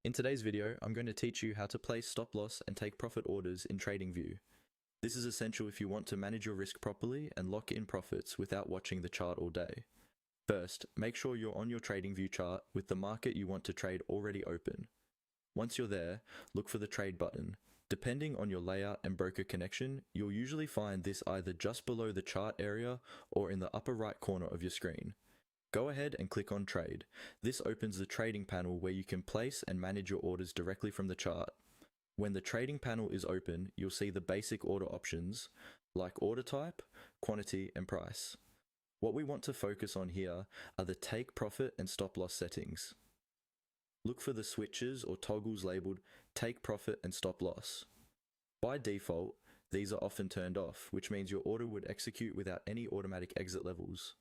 In today's video, I'm going to teach you how to place stop loss and take profit orders in TradingView. This is essential if you want to manage your risk properly and lock in profits without watching the chart all day. First, make sure you're on your TradingView chart with the market you want to trade already open. Once you're there, look for the trade button. Depending on your layout and broker connection, you'll usually find this either just below the chart area or in the upper right corner of your screen. Go ahead and click on Trade. This opens the trading panel where you can place and manage your orders directly from the chart. When the trading panel is open, you'll see the basic order options like order type, quantity, and price. What we want to focus on here are the take profit and stop loss settings. Look for the switches or toggles labeled take profit and stop loss. By default, these are often turned off, which means your order would execute without any automatic exit levels.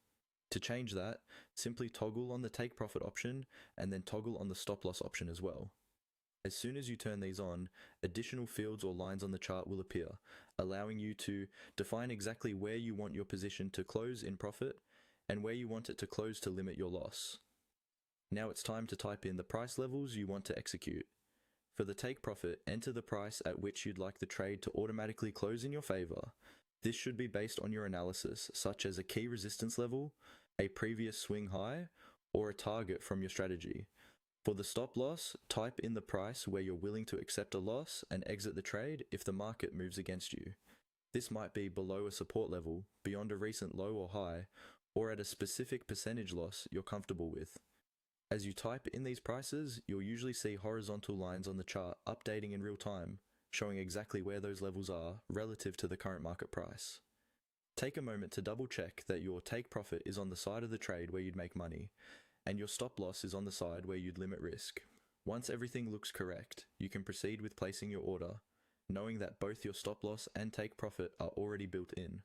To change that, simply toggle on the take profit option and then toggle on the stop loss option as well. As soon as you turn these on, additional fields or lines on the chart will appear, allowing you to define exactly where you want your position to close in profit and where you want it to close to limit your loss. Now it's time to type in the price levels you want to execute. For the take profit, enter the price at which you'd like the trade to automatically close in your favor. This should be based on your analysis, such as a key resistance level, a previous swing high, or a target from your strategy. For the stop loss, type in the price where you're willing to accept a loss and exit the trade if the market moves against you. This might be below a support level, beyond a recent low or high, or at a specific percentage loss you're comfortable with. As you type in these prices, you'll usually see horizontal lines on the chart updating in real time, showing exactly where those levels are relative to the current market price. Take a moment to double check that your take profit is on the side of the trade where you'd make money, and your stop loss is on the side where you'd limit risk. Once everything looks correct, you can proceed with placing your order, knowing that both your stop loss and take profit are already built in.